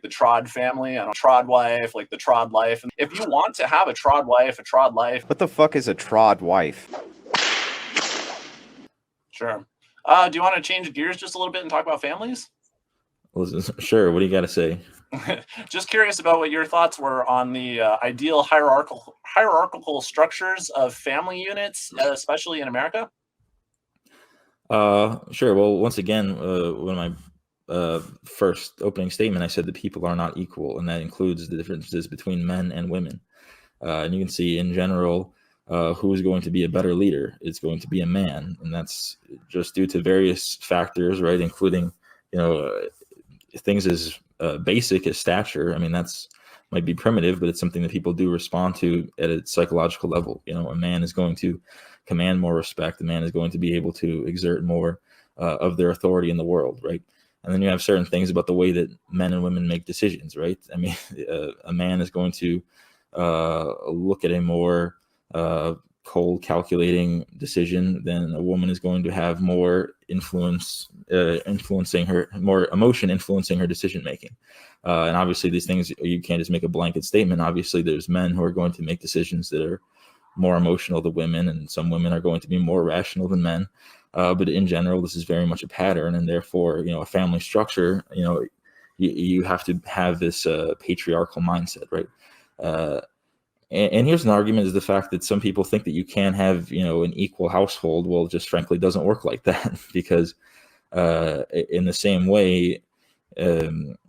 the Trod family, I don't know, Trod wife, like the Trod life. And if you want to have a Trod wife, a Trod life. What the fuck is a Trod wife? Sure. Do you want to change gears just a little bit and talk about families? Sure. What do you got to say? Just curious about what your thoughts were on the ideal hierarchical structures of family units, especially in America. Sure. Well, once again, one of my first opening statement, I said that people are not equal, and that includes the differences between men and women. And you can see in general who is going to be a better leader. It's going to be a man, and that's just due to various factors, right? Including, things as basic as stature. I mean, that's might be primitive, but it's something that people do respond to at a psychological level. A man is going to command more respect. A man is going to be able to exert more of their authority in the world, right? And then you have certain things about the way that men and women make decisions, right? I mean, a man is going to look at a more cold, calculating decision than a woman is going to have more influencing her, more emotion influencing her decision making. And obviously these things, you can't just make a blanket statement. Obviously there's men who are going to make decisions that are more emotional than women, and some women are going to be more rational than men. But in general, this is very much a pattern, and therefore, a family structure, you have to have this patriarchal mindset, right? And here's an argument, is the fact that some people think that you can have, an equal household. Well, it just frankly doesn't work like that, because in the same way,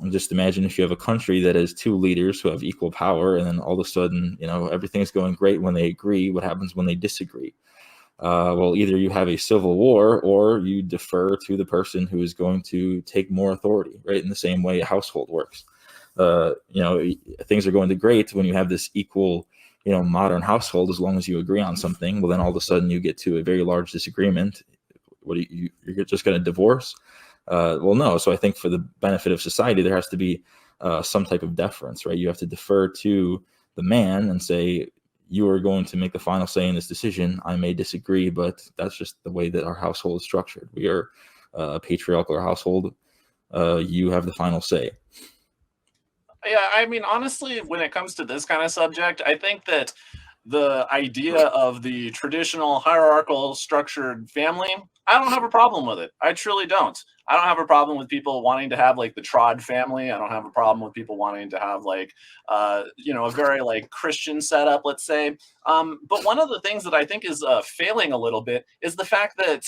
just imagine if you have a country that has two leaders who have equal power, and then all of a sudden, everything's going great when they agree. What happens when they disagree? Well, either you have a civil war, or you defer to the person who is going to take more authority, right? In the same way a household works. Things are going to great when you have this equal, modern household, as long as you agree on something. Well, then all of a sudden you get to a very large disagreement. What are you're just going to divorce? Well, no. So I think for the benefit of society, there has to be some type of deference, right? You have to defer to the man and say, you are going to make the final say in this decision. I may disagree, but that's just the way that our household is structured. We are a patriarchal household. You have the final say. Yeah, I mean, honestly, when it comes to this kind of subject, I think that the idea of the traditional hierarchical structured family, I don't have a problem with it. I truly don't. I don't have a problem with people wanting to have like the Trod family. I don't have a problem with people wanting to have like, a very like Christian setup, let's say. But one of the things that I think is failing a little bit is the fact that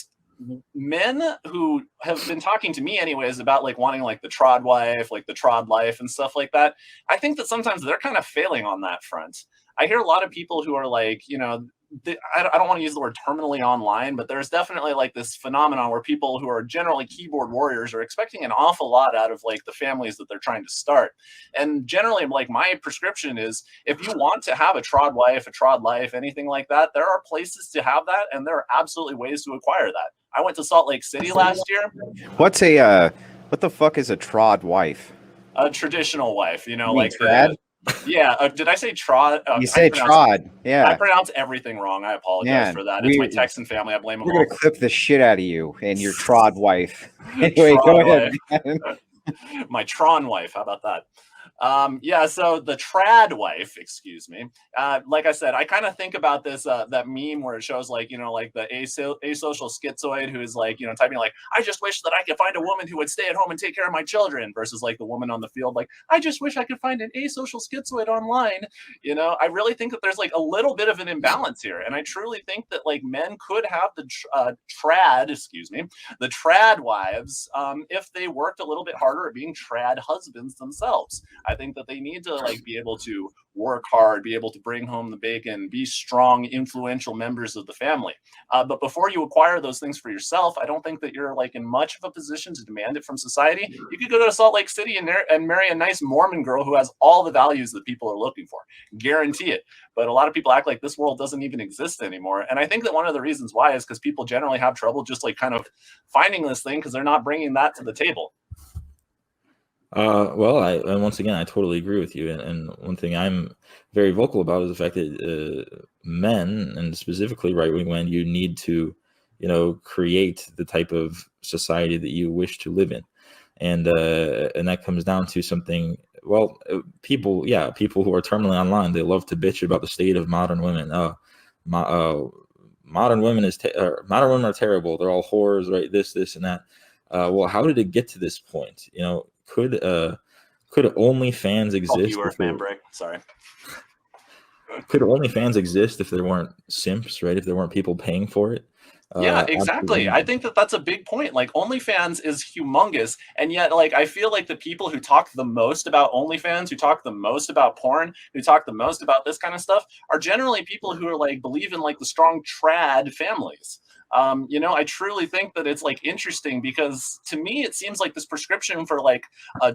men who have been talking to me anyways about like wanting like the Trod wife, like the Trod life and stuff like that, I think that sometimes they're kind of failing on that front. I hear a lot of people who are like, I don't want to use the word terminally online, but there's definitely like this phenomenon where people who are generally keyboard warriors are expecting an awful lot out of like the families that they're trying to start. And generally, like, my prescription is, if you want to have a Trod wife, a Trod life, anything like that, there are places to have that, and there are absolutely ways to acquire that. I went to Salt Lake City last year. What the fuck is a Trod wife? A traditional wife, like trad? Yeah. Did I say Trod? You said Trod. Yeah. I pronounced everything wrong. I apologize for that. It's my Texan family. I blame them all. We're going to clip the shit out of you and your Trod wife. Anyway, go ahead. My Tron wife. How about that? So the Trad wife, excuse me. Like I said, I kind of think about this, that meme where it shows like, like the asocial schizoid who is like, typing like, I just wish that I could find a woman who would stay at home and take care of my children, versus like the woman on the field, like, I just wish I could find an asocial schizoid online. I really think that there's like a little bit of an imbalance here. And I truly think that like men could have the the Trad wives, if they worked a little bit harder at being Trad husbands themselves. I think that they need to like be able to work hard, be able to bring home the bacon, be strong, influential members of the family. But before you acquire those things for yourself, I don't think that you're like in much of a position to demand it from society. You could go to Salt Lake City and marry a nice Mormon girl who has all the values that people are looking for. Guarantee it. But a lot of people act like this world doesn't even exist anymore. And I think that one of the reasons why is because people generally have trouble just like kind of finding this thing because they're not bringing that to the table. And once again, I totally agree with you. And one thing I'm very vocal about is the fact that men, and specifically right-wing men, you need to, create the type of society that you wish to live in. And that comes down to something Well, people who are terminally online, they love to bitch about the state of modern women. Modern women modern women are terrible. They're all whores, right? This, and that. Well, how did it get to this point? You know, could OnlyFans exist? You were a fan break. Sorry. Could OnlyFans exist if there weren't simps, right? If there weren't people paying for it? Yeah, exactly. I think that that's a big point. Like, OnlyFans is humongous, and yet, like, I feel like the people who talk the most about OnlyFans, who talk the most about porn, who talk the most about this kind of stuff, are generally people who are like believe in like the strong trad families. You know, I truly think that it's like interesting because to me it seems like this prescription for like a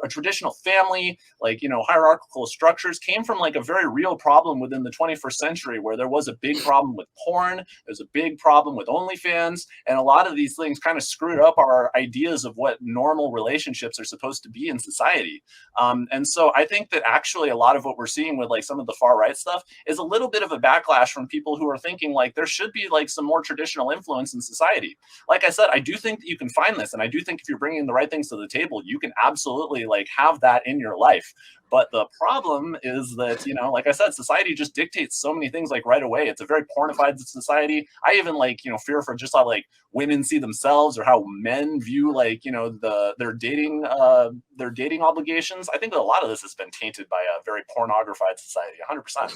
traditional family, like, you know, hierarchical structures came from like a very real problem within the 21st century where there was a big problem with porn, there's a big problem with OnlyFans, and a lot of these things kind of screwed up our ideas of what normal relationships are supposed to be in society. And so I think that actually a lot of what we're seeing with like some of the far right stuff is a little bit of a backlash from people who are thinking like there should be like some more traditional influence in society. Like I said, I do think that you can find this, and I do think if you're bringing the right things to the table, you can absolutely like have that in your life. But the problem is that, you know, like I said, society just dictates so many things like right away. It's a very pornified society. I even like, you know, fear for just how like women see themselves or how men view like, you know, their dating obligations. I think that a lot of this has been tainted by a very pornographied society, 100%.